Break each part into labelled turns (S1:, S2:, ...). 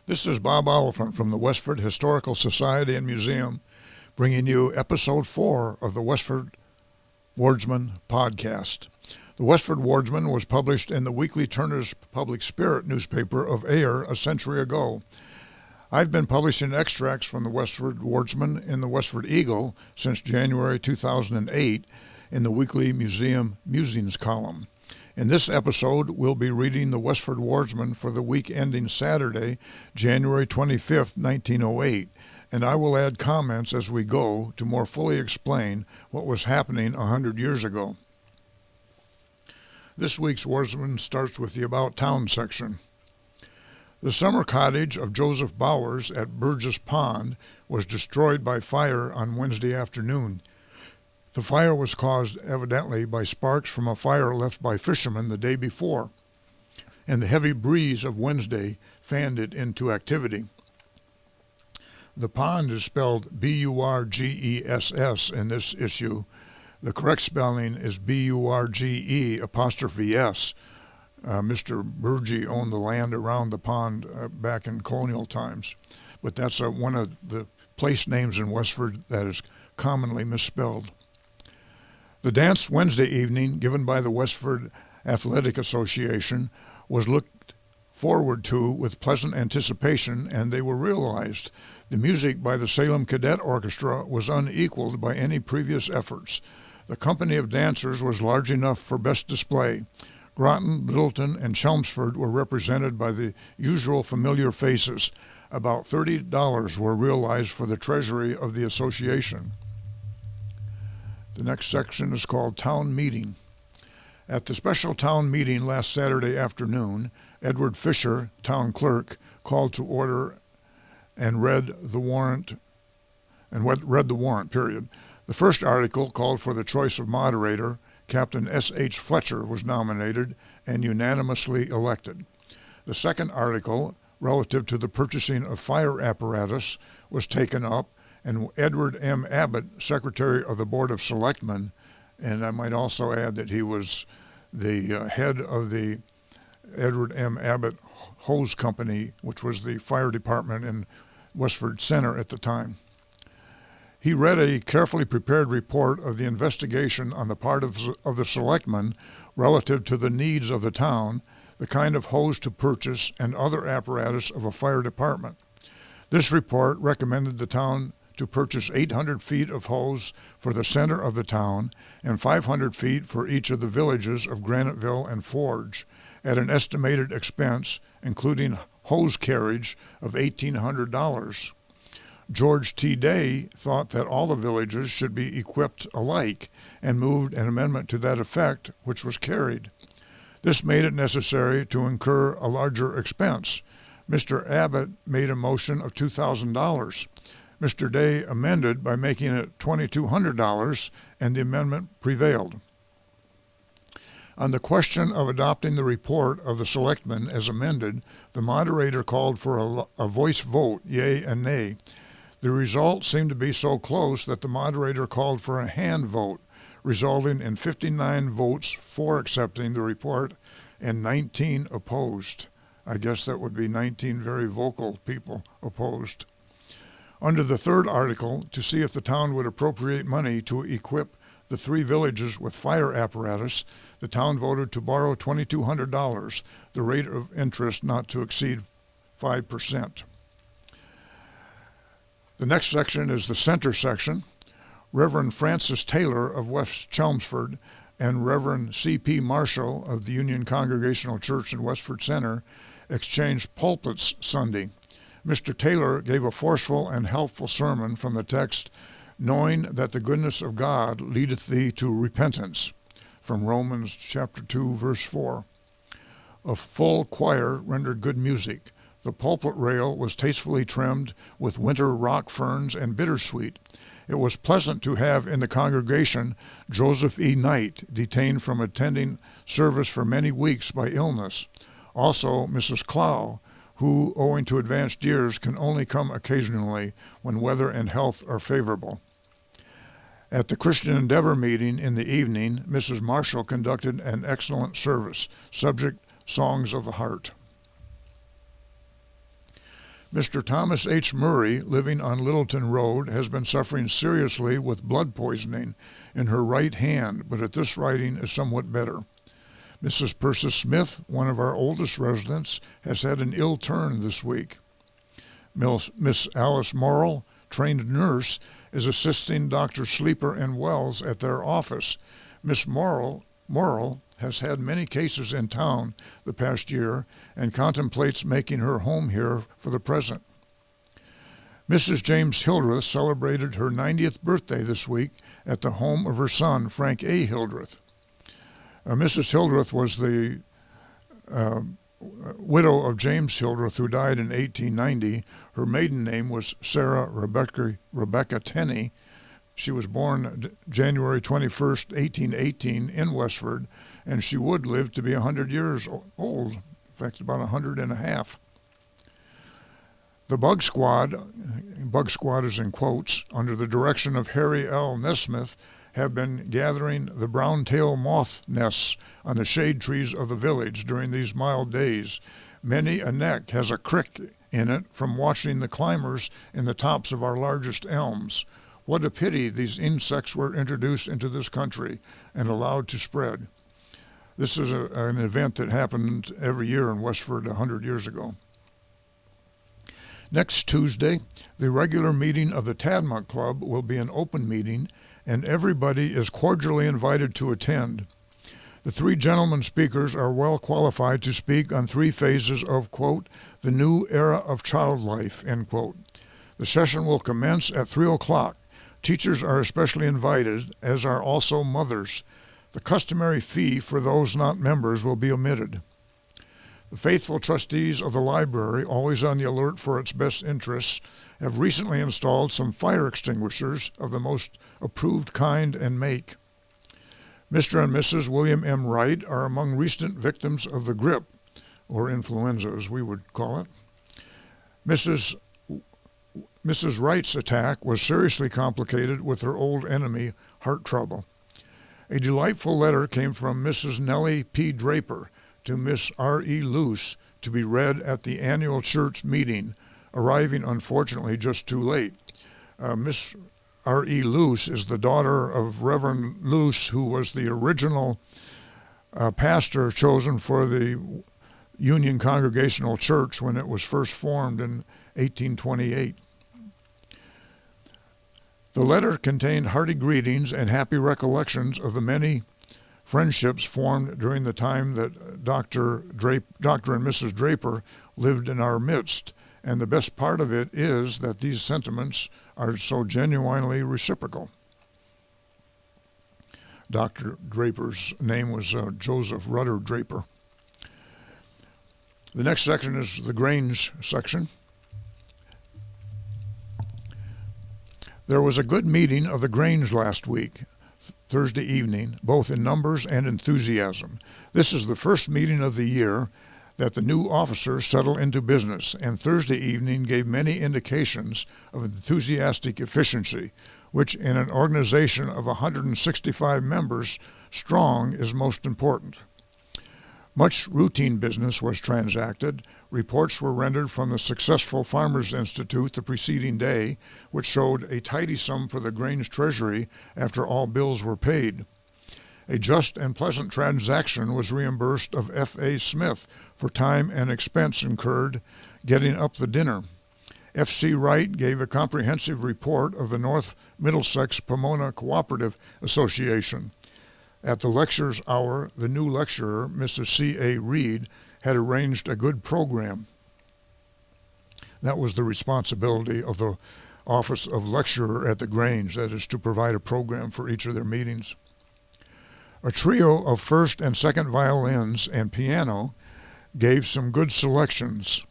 S1: This is Bob Oliphant from the Westford Historical Society and Museum, bringing you Episode 4 of the Westford Wardsman podcast. The Westford Wardsman was published in the Weekly Turner's Public Spirit newspaper of Ayer a century ago. I've been publishing extracts from the Westford Wardsman in the Westford Eagle since January 2008 in the Weekly Museum Musings column. In this episode, we'll be reading the Westford Wardsman for the week ending Saturday, January 25th, 1908, and I will add comments as we go to more fully explain what was happening 100 years ago. This week's Wardsman starts with the About Town section. The summer cottage of Joseph Bowers at Burgess Pond was destroyed by fire on Wednesday afternoon. The fire was caused evidently by sparks from a fire left by fishermen the day before, and the heavy breeze of Wednesday fanned it into activity. The pond is spelled B-U-R-G-E-S-S in this issue. The correct spelling is B-U-R-G-E''S. Mr. Burgee owned the land around the pond back in colonial times, but that's one of the place names in Westford that is commonly misspelled. The dance Wednesday evening, given by the Westford Athletic Association, was looked forward to with pleasant anticipation, and they were realized. The music by the Salem Cadet Orchestra was unequaled by any previous efforts. The company of dancers was large enough for best display. Groton, Littleton, and Chelmsford were represented by the usual familiar faces. About $30 were realized for the treasury of the association. The next section is called Town Meeting. At the special town meeting last Saturday afternoon, Edward Fisher, town clerk, called to order and read the warrant. The first article called for the choice of moderator. Captain S.H. Fletcher was nominated and unanimously elected. The second article, relative to the purchasing of fire apparatus, was taken up, and Edward M. Abbott, Secretary of the Board of Selectmen, and I might also add that he was the head of the Edward M. Abbott Hose Company, which was the fire department in Westford Center at the time. He read a carefully prepared report of the investigation on the part of the selectmen relative to the needs of the town, the kind of hose to purchase, and other apparatus of a fire department. This report recommended the town to purchase 800 feet of hose for the center of the town and 500 feet for each of the villages of Graniteville and Forge at an estimated expense, including hose carriage, of $1,800. George T. Day thought that all the villages should be equipped alike and moved an amendment to that effect, which was carried. This made it necessary to incur a larger expense. Mr. Abbott made a motion of $2,000. Mr. Day amended by making it $2,200, and the amendment prevailed. On the question of adopting the report of the selectmen as amended, the moderator called for a voice vote, yea and nay. The result seemed to be so close that the moderator called for a hand vote, resulting in 59 votes for accepting the report and 19 opposed. I guess that would be 19 very vocal people opposed. Under the third article, to see if the town would appropriate money to equip the three villages with fire apparatus, the town voted to borrow $2,200, the rate of interest not to exceed 5%. The next section is the center section. Reverend Francis Taylor of West Chelmsford and Reverend C.P. Marshall of the Union Congregational Church in Westford Center exchanged pulpits Sunday. Mr. Taylor gave a forceful and helpful sermon from the text, "Knowing that the goodness of God leadeth thee to repentance," from Romans chapter 2, verse 4. A full choir rendered good music. The pulpit rail was tastefully trimmed with winter rock ferns and bittersweet. It was pleasant to have in the congregation Joseph E. Knight, detained from attending service for many weeks by illness. Also Mrs. Clow, who, owing to advanced years, can only come occasionally when weather and health are favorable. At the Christian Endeavor meeting in the evening, Mrs. Marshall conducted an excellent service, subject Songs of the Heart. Mr. Thomas H. Murray, living on Littleton Road, has been suffering seriously with blood poisoning in her right hand, but at this writing is somewhat better. Mrs. Persis Smith, one of our oldest residents, has had an ill turn this week. Miss Alice Morrill, trained nurse, is assisting Dr. Sleeper and Wells at their office. Miss Morrill has had many cases in town the past year and contemplates making her home here for the present. Mrs. James Hildreth celebrated her 90th birthday this week at the home of her son, Frank A. Hildreth. Mrs. Hildreth was the widow of James Hildreth, who died in 1890. Her maiden name was Sarah Rebecca Tenney. She was born January 21st, 1818 in Westford, and she would live to be 100 years old, in fact about 100 and a half. The Bug Squad is in quotes, under the direction of Harry L. Nesmith, have been gathering the brown-tail moth nests on the shade trees of the village during these mild days. Many a neck has a crick in it from watching the climbers in the tops of our largest elms. What a pity these insects were introduced into this country and allowed to spread. This is an event that happened every year in Westford 100 years ago. Next Tuesday, the regular meeting of the Tadmont Club will be an open meeting, and everybody is cordially invited to attend. The three gentlemen speakers are well qualified to speak on three phases of, quote, the new era of child life, end quote. The session will commence at 3 o'clock. Teachers are especially invited, as are also mothers. The customary fee for those not members will be omitted. The faithful trustees of the library, always on the alert for its best interests, have recently installed some fire extinguishers of the most approved kind and make. Mr. and Mrs. William M. Wright are among recent victims of the grip, or influenza as we would call it. Mrs. Wright's attack was seriously complicated with her old enemy, heart trouble. A delightful letter came from Mrs. Nellie P. Draper to Miss R.E. Luce to be read at the annual church meeting, arriving unfortunately just too late. Miss R.E. Luce is the daughter of Reverend Luce, who was the original pastor chosen for the Union Congregational Church when it was first formed in 1828. The letter contained hearty greetings and happy recollections of the many friendships formed during the time that Dr. and Mrs. Draper lived in our midst, and the best part of it is that these sentiments are so genuinely reciprocal. Dr. Draper's name was Joseph Rudder Draper. The next section is the Grange section. There was a good meeting of the Grange last week, Thursday evening, both in numbers and enthusiasm. This is the first meeting of the year that the new officers settle into business, and Thursday evening gave many indications of enthusiastic efficiency, which in an organization of 165 members strong is most important. Much routine business was transacted. Reports were rendered from the successful Farmers Institute the preceding day, which showed a tidy sum for the Grange Treasury after all bills were paid. A just and pleasant transaction was reimbursed of F.A. Smith for time and expense incurred getting up the dinner. F.C. Wright gave a comprehensive report of the North Middlesex Pomona Cooperative Association. At the lectures hour, the new lecturer, Mrs. C.A. Reed, had arranged a good program. That was the responsibility of the office of lecturer at the Grange, that is, to provide a program for each of their meetings. A trio of first and second violins and piano gave some good selections.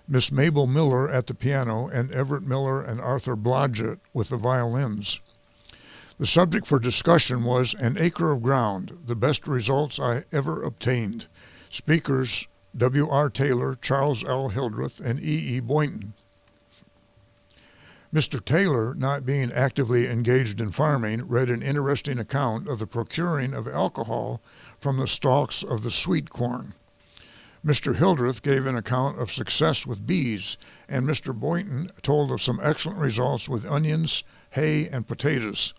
S1: Miss Mabel Miller at the piano and Everett Miller and Arthur Blodgett with the violins. The subject for discussion was An Acre of Ground, the best results I ever obtained. Speakers W.R. Taylor, Charles L. Hildreth, and E.E. Boynton. Mr. Taylor, not being actively engaged in farming, read an interesting account of the procuring of alcohol from the stalks of the sweet corn. Mr. Hildreth gave an account of success with bees, and Mr. Boynton told of some excellent results with onions, hay, and potatoes.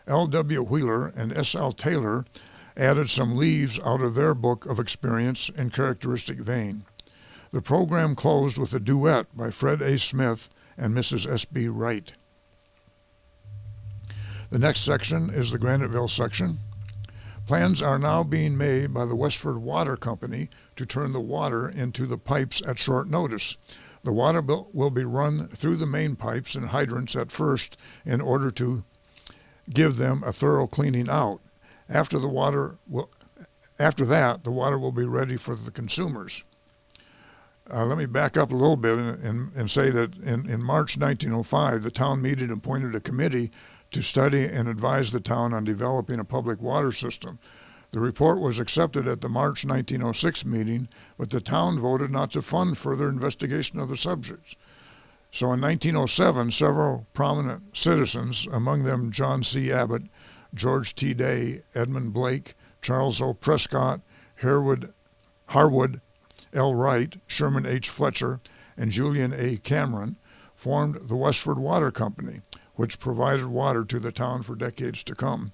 S1: L.W. Wheeler and S.L. Taylor added some leaves out of their book of experience in characteristic vein. The program closed with a duet by Fred A. Smith and Mrs. S.B. Wright. The next section is the Graniteville section. Plans are now being made by the Westford Water Company to turn the water into the pipes at short notice. The water will be run through the main pipes and hydrants at first in order to give them a thorough cleaning out. After that, the water will be ready for the consumers. Let me back up a little bit and say that in March 1905, the town meeting appointed a committee to study and advise the town on developing a public water system. The report was accepted at the March 1906 meeting, but the town voted not to fund further investigation of the subject. So in 1907, several prominent citizens, among them John C. Abbott, George T. Day, Edmund Blake, Charles O. Prescott, Harwood L. Wright, Sherman H. Fletcher, and Julian A. Cameron, formed the Westford Water Company, which provided water to the town for decades to come.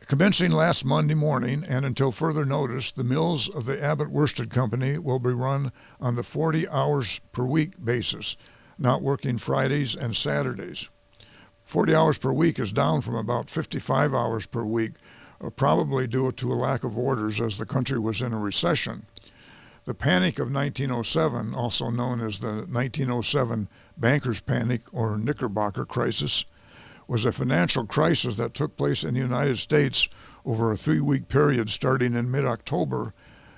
S1: Commencing last Monday morning and until further notice, the mills of the Abbott Worsted Company will be run on the 40 hours per week basis, not working Fridays and Saturdays. 40 hours per week is down from about 55 hours per week, probably due to a lack of orders as the country was in a recession. The Panic of 1907, also known as the 1907 Bankers' Panic or Knickerbocker Crisis, was a financial crisis that took place in the United States over a 3-week period starting in mid-October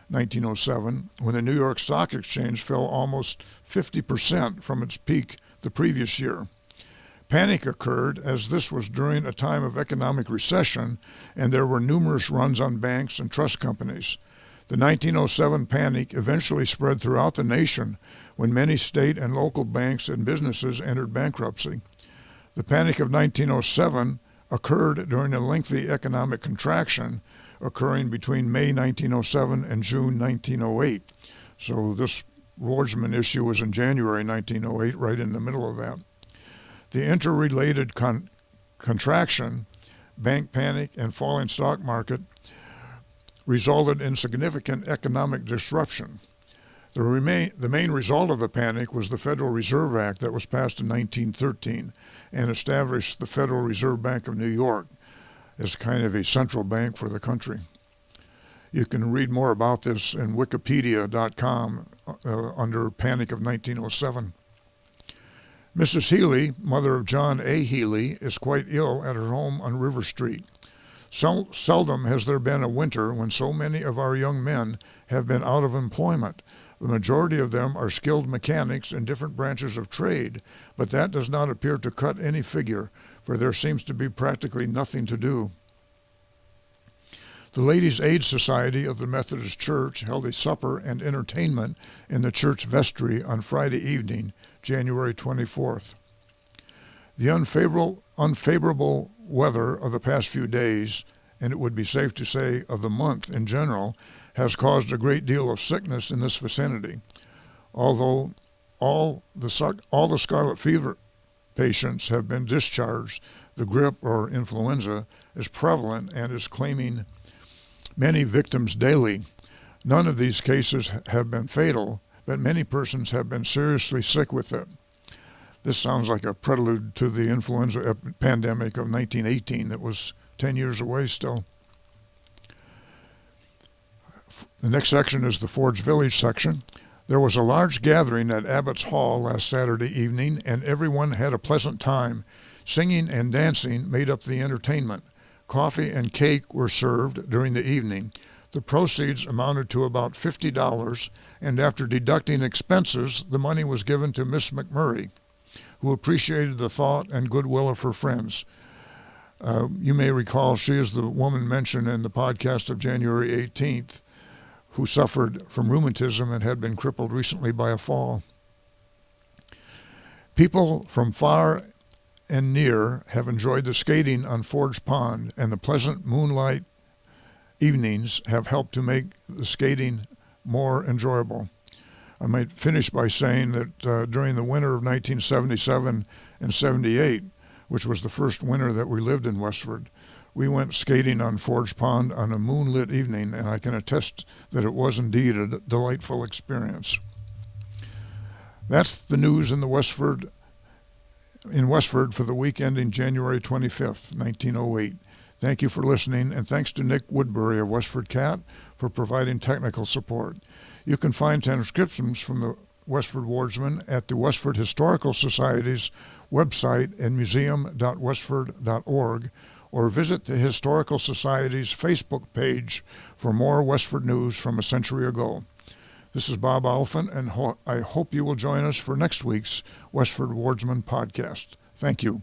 S1: 1907, when the New York Stock Exchange fell almost 50% from its peak the previous year. Panic occurred as this was during a time of economic recession, and there were numerous runs on banks and trust companies. The 1907 panic eventually spread throughout the nation when many state and local banks and businesses entered bankruptcy. The Panic of 1907 occurred during a lengthy economic contraction occurring between May 1907 and June 1908. So this Wardsman issue was in January 1908, right in the middle of that. The interrelated contraction, bank panic, and falling stock market resulted in significant economic disruption. The main result of the panic was the Federal Reserve Act that was passed in 1913 and established the Federal Reserve Bank of New York as kind of a central bank for the country. You can read more about this in wikipedia.com under Panic of 1907. Mrs. Healy, mother of John A. Healy, is quite ill at her home on River Street. Seldom has there been a winter when so many of our young men have been out of employment. The majority of them are skilled mechanics in different branches of trade, but that does not appear to cut any figure, for there seems to be practically nothing to do. The Ladies' Aid Society of the Methodist Church held a supper and entertainment in the church vestry on Friday evening, January 24th. The unfavorable weather of the past few days, and it would be safe to say of the month in general, has caused a great deal of sickness in this vicinity. Although all the scarlet fever patients have been discharged, the grip or influenza is prevalent and is claiming many victims daily. None of these cases have been fatal, but many persons have been seriously sick with it. This sounds like a prelude to the influenza pandemic of 1918 that was 10 years away still. The next section is the Forge Village section. There was a large gathering at Abbott's Hall last Saturday evening, and everyone had a pleasant time. Singing and dancing made up the entertainment. Coffee and cake were served during the evening. The proceeds amounted to about $50, and after deducting expenses, the money was given to Miss McMurray, who appreciated the thought and goodwill of her friends. You may recall she is the woman mentioned in the podcast of January 18th, who suffered from rheumatism and had been crippled recently by a fall. People from far and near have enjoyed the skating on Forge Pond and the pleasant moonlight evenings have helped to make the skating more enjoyable. I might finish by saying that during the winter of 1977 and 78, which was the first winter that we lived in Westford, we went skating on Forge Pond on a moonlit evening, and I can attest that it was indeed a delightful experience. That's the news in Westford for the week ending January 25th, 1908. Thank you for listening, and thanks to Nick Woodbury of WestfordCAT for providing technical support. You can find transcriptions from the Westford Wardsman at the Westford Historical Society's website at museum.westford.org, or visit the Historical Society's Facebook page for more Westford news from a century ago. This is Bob Oliphant, and I hope you will join us for next week's Westford Wardsman podcast. Thank you.